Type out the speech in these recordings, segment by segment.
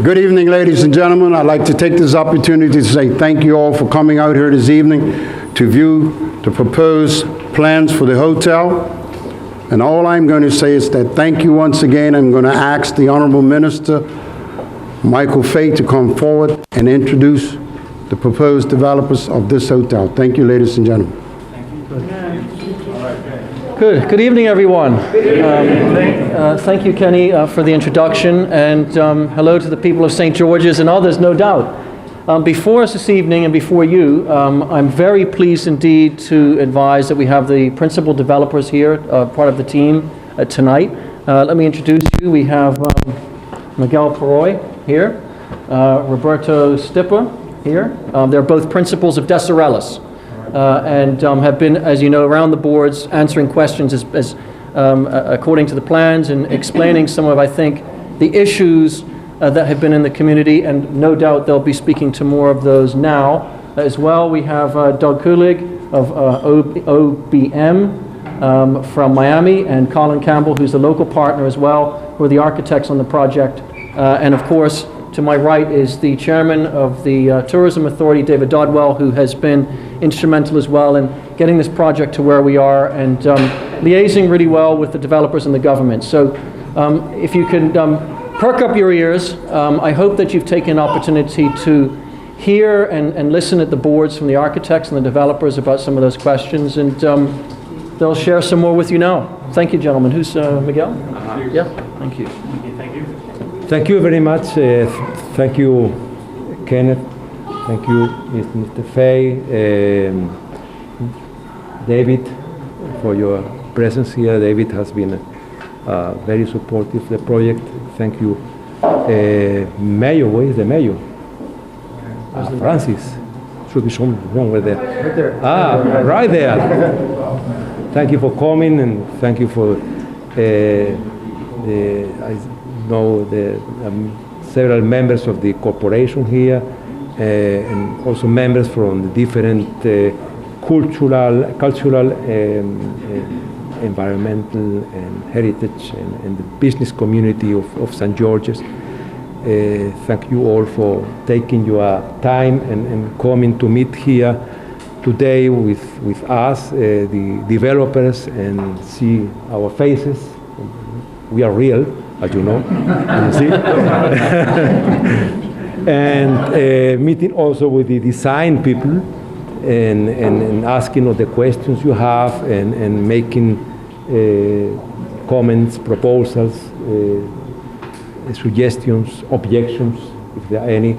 Good evening, ladies and gentlemen. I'd like to take this opportunity to say thank you all for coming out here this evening to view the proposed plans for the hotel. And all I'm going to say is that thank you once again. I'm going to ask the Honorable Minister, Michael Fay, to come forward and introduce the proposed developers of this hotel. Thank you, ladies and gentlemen. Good evening, everyone. Thank you, Kenny, for the introduction, and hello to the people of St. George's and others, no doubt. Before us this evening and before you, I'm very pleased indeed to advise that we have the principal developers here, part of the team tonight. Let me introduce you. We have Miguel Paroy here, Roberto Stipper here. They're both principals of Desarrollos. And have been, as you know, around the boards answering questions according to the plans and explaining some of, I think, the issues that have been in the community, and no doubt they'll be speaking to more of those now. As well, we have Doug Kulig of OBM from Miami, and Colin Campbell, who's the local partner as well, who are the architects on the project. And of course, to my right is the chairman of the Tourism Authority, David Dodwell, who has been instrumental as well in getting this project to where we are and liaising really well with the developers and the government. So if you can perk up your ears, I hope that you've taken an opportunity to hear and listen at the boards from the architects and the developers about some of those questions, and they'll share some more with you now. Thank you, gentlemen. Who's Miguel? Yeah, thank you. Thank you very much. Thank you, Kenneth. Thank you, Mr. Fay, David, for your presence here. David has been very supportive of the project. Thank you. Mayor, where is the mayor? Francis. Should be somewhere there. Right there. Right there. Thank you for coming, and thank you for I know the several members of the corporation here, and also members from the different cultural, environmental, and heritage, and the business community of St. George's. Thank you all for taking your time and coming to meet here today with us, the developers, and see our faces. We are real, as you know, you see. And meeting also with the design people and asking all the questions you have, and making comments, proposals, suggestions, objections, if there are any.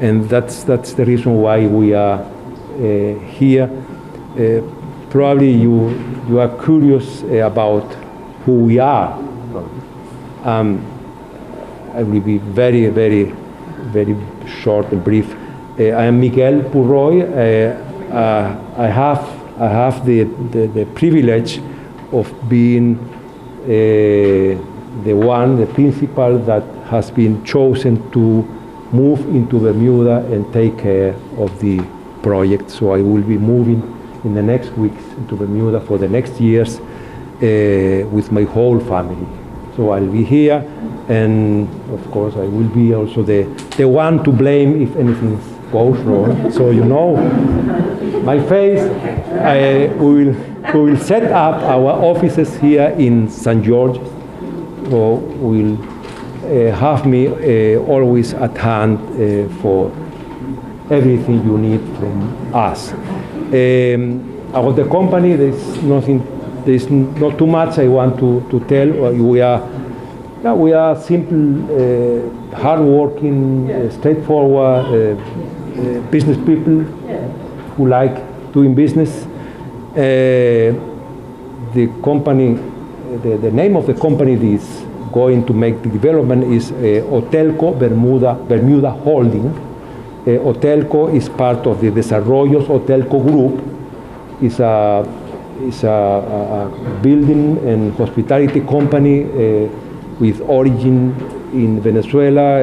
And that's the reason why we are here. Probably you are curious about who we are. I will be very, very, very short and brief. I am Miguel Purroy. I have the privilege of being the principal that has been chosen to move into Bermuda and take care of the project. So I will be moving in the next weeks to Bermuda for the next years with my whole family. So I'll be here, and of course I will be also the one to blame if anything goes wrong. So you know my face. We will set up our offices here in St. George. So we'll have me always at hand for everything you need from us. About the company, there's not too much I want to tell. We are simple, hardworking, straightforward business people who like doing business. The company, the name of the company that is going to make the development is Hotelco Bermuda Holding. Hotelco is part of the Desarrollos Hotel Group. It's a building and hospitality company with origin in Venezuela,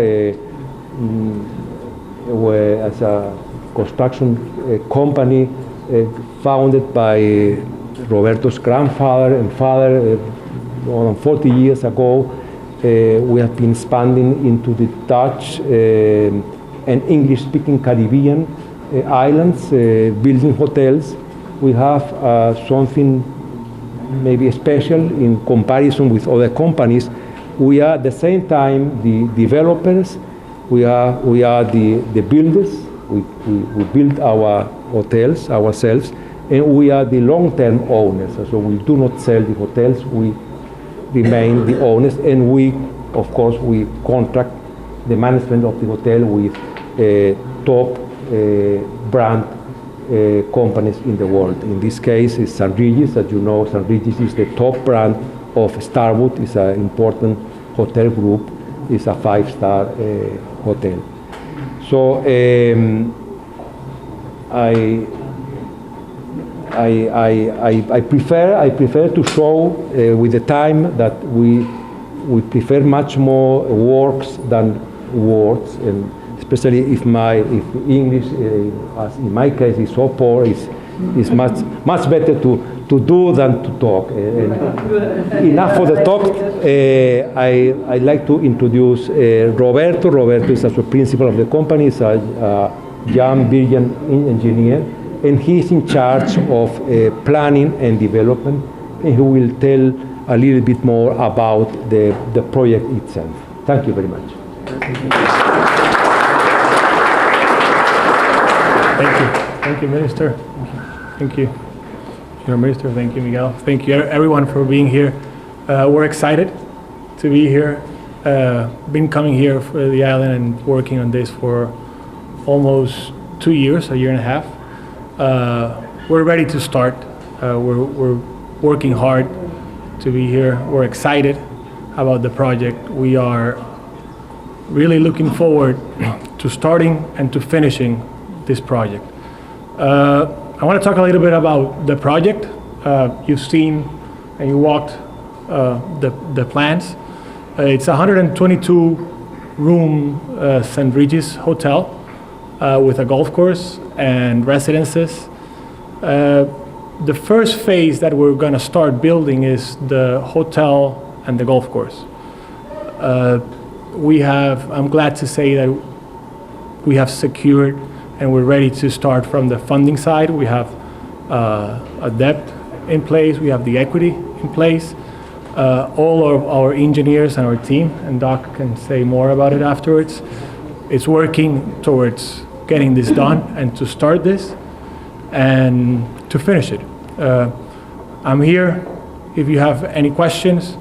where as a construction company founded by Roberto's grandfather and father more than 40 years ago, We have been expanding into the Dutch and English-speaking Caribbean islands, building hotels. We have something maybe special in comparison with other companies. We are at the same time the developers. We are the builders. We build our hotels ourselves, and we are the long-term owners. So we do not sell the hotels. We remain the owners, and we, of course, we contract the management of the hotel with top brand companies in the world. In this case, it's St. Regis. As you know, St. Regis is the top brand of Starwood. It's an important hotel group. It's a 5-star hotel. So I prefer to show with the time that we prefer much more works than words, and especially if English, as in my case, is so poor, is much better to do than to talk. Enough for the talk. I'd like to introduce Roberto. Roberto is also principal of the company. He's a young, brilliant engineer, and he's in charge of planning and development, and he will tell a little bit more about the project itself. Thank you very much. Thank you, Minister. Thank you, Minister. Thank you, Miguel. Thank you, everyone, for being here. We're excited to be here. Been coming here for the island and working on this for almost 2 years, a year and a half. We're ready to start. We're working hard to be here. We're excited about the project. We are really looking forward to starting and to finishing this project. I want to talk a little bit about the project. You've seen and you walked the plans. It's a 122-room St. Regis hotel with a golf course and residences. The first phase that we're going to start building is the hotel and the golf course. I'm glad to say that we have secured and we're ready to start from the funding side. We have a debt in place, we have the equity in place. All of our engineers and our team, and Doc can say more about it afterwards, it's working towards getting this done and to start this and to finish it. I'm here if you have any questions.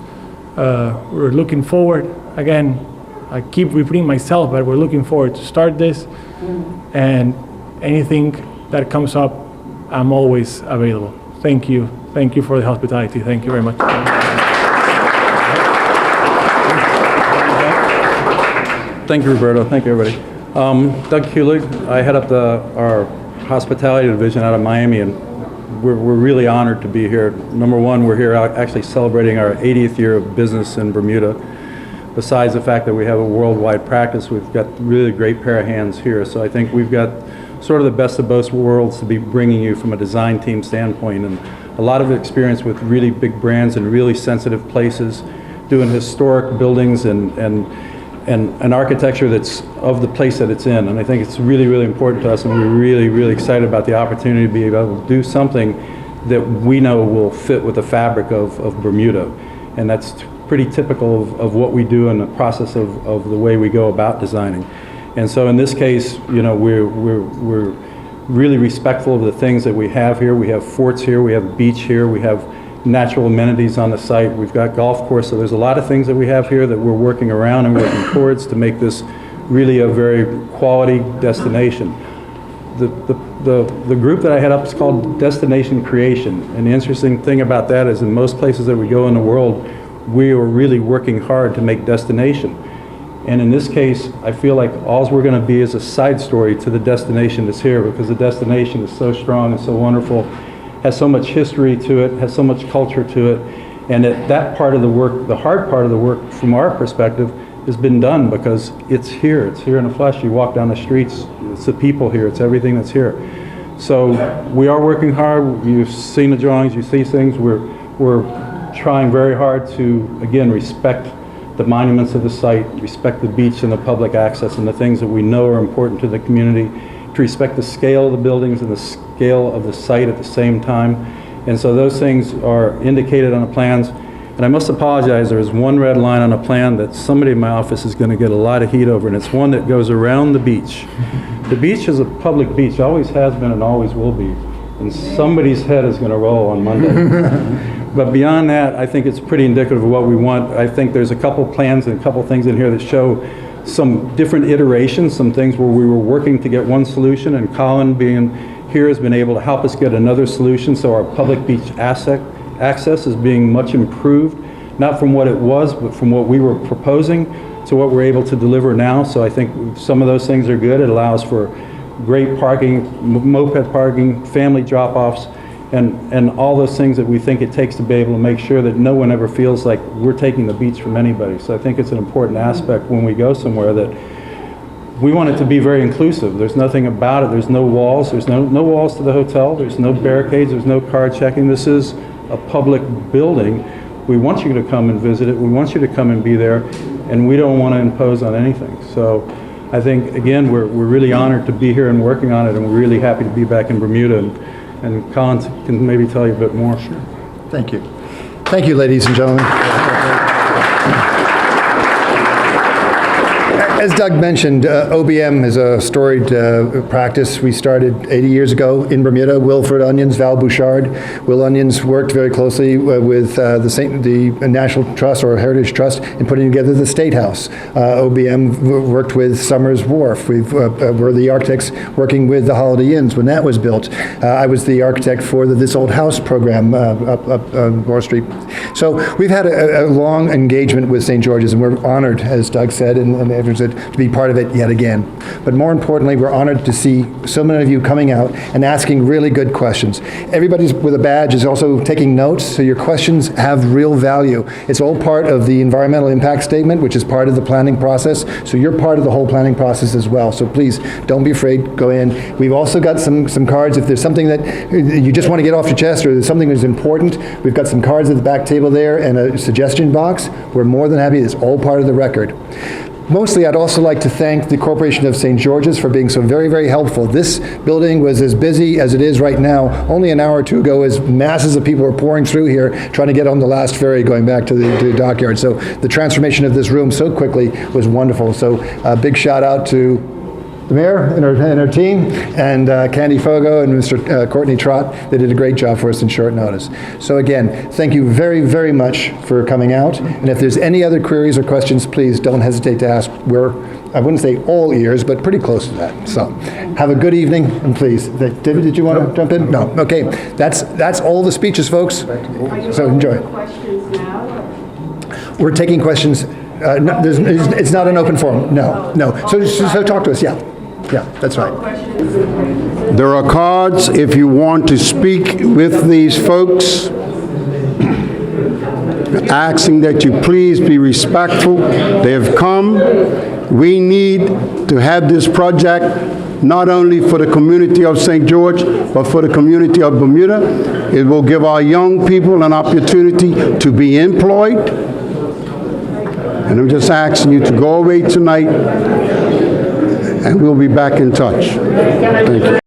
We're looking forward, again, I keep repeating myself, but we're looking forward to start this, and anything that comes up, I'm always available. Thank you. Thank you for the hospitality. Thank you very much. Thank you, Roberto. Thank you, everybody. Doug Kulig. I head up our hospitality division out of Miami, and we're really honored to be here. Number one, we're here actually celebrating our 80th year of business in Bermuda. Besides the fact that we have a worldwide practice, we've got really great pair of hands here. So I think we've got sort of the best of both worlds to be bringing you from a design team standpoint, and a lot of experience with really big brands and really sensitive places, doing historic buildings and architecture that's of the place that it's in. And I think it's really, really important to us, and we're really, really excited about the opportunity to be able to do something that we know will fit with the fabric of Bermuda. And that's pretty typical of what we do in the process of the way we go about designing. And so in this case, you know, we're really respectful of the things that we have here. We have forts here, we have beach here, we have natural amenities on the site, we've got golf course, so there's a lot of things that we have here that we're working around and working towards to make this really a very quality destination. The group that I head up is called Destination Creation, and the interesting thing about that is in most places that we go in the world, we are really working hard to make destination. And in this case, I feel like all we're going to be is a side story to the destination that's here, because the destination is so strong and so wonderful, has so much history to it, has so much culture to it, and that part of the work, the hard part of the work from our perspective, has been done because it's here in the flesh. You walk down the streets, it's the people here, it's everything that's here. So we are working hard. You've seen the drawings, you see things. We're trying very hard to, again, respect the monuments of the site, respect the beach and the public access and the things that we know are important to the community, to respect the scale of the buildings and the scale of the site at the same time. And so those things are indicated on the plans. And I must apologize, there is one red line on a plan that somebody in my office is going to get a lot of heat over, and it's one that goes around the beach. The beach is a public beach, always has been and always will be. And somebody's head is going to roll on Monday. But beyond that, I think it's pretty indicative of what we want. I think there's a couple plans and a couple things in here that show some different iterations, some things where we were working to get one solution, and Colin being here has been able to help us get another solution, so our public beach access is being much improved, not from what it was, but from what we were proposing to what we're able to deliver now. So I think some of those things are good. It allows for great parking, moped parking, family drop-offs, and all those things that we think it takes to be able to make sure that no one ever feels like we're taking the beach from anybody. So I think it's an important aspect when we go somewhere that we want it to be very inclusive. There's nothing about it. There's no walls. There's no walls to the hotel. There's no barricades. There's no card checking. This is a public building. We want you to come and visit it. We want you to come and be there, and we don't want to impose on anything. So I think, again, we're really honored to be here and working on it, and we're really happy to be back in Bermuda. And Colin can maybe tell you a bit more. Sure. Thank you. Thank you, ladies and gentlemen. As Doug mentioned, OBM is a storied practice. We started 80 years ago in Bermuda. Wilfred Onions, Val Bouchard. Will Onions worked very closely with the National Trust or Heritage Trust in putting together the State House. OBM worked with Summers Wharf. We're the architects working with the Holiday Inns when that was built. I was the architect for the This Old House program up on Wall Street. So we've had a long engagement with St. George's, and we're honored, as Doug said, and everyone said, to be part of it yet again. But more importantly, we're honored to see so many of you coming out and asking really good questions. Everybody with a badge is also taking notes, so your questions have real value. It's all part of the environmental impact statement, which is part of the planning process, so you're part of the whole planning process as well. So please, don't be afraid, go in. We've also got some cards. If there's something that you just want to get off your chest or there's something that's important, we've got some cards at the back table there and a suggestion box. We're more than happy. It's all part of the record. Mostly, I'd also like to thank the Corporation of St. George's for being so very, very helpful. This building was as busy as it is right now. Only an hour or two ago, as masses of people were pouring through here trying to get on the last ferry going back to the dockyard. So the transformation of this room so quickly was wonderful. So a big shout out to the mayor and her team, and Candy Fogo and Mr. Courtney Trott. They did a great job for us in short notice. So again, thank you very, very much for coming out. And if there's any other queries or questions, please don't hesitate to ask. We're, I wouldn't say all ears, but pretty close to that. So have a good evening, and please. David, did you want to jump in? No. Okay. That's all the speeches, folks. So enjoy. Questions now? We're taking questions. No, it's not an open forum. No. So talk to us. Yeah, that's right. There are cards if you want to speak with these folks, asking that you please be respectful. They have come. We need to have this project not only for the community of St. George, but for the community of Bermuda. It will give our young people an opportunity to be employed. And I'm just asking you to go away tonight, and we'll be back in touch. Thank you.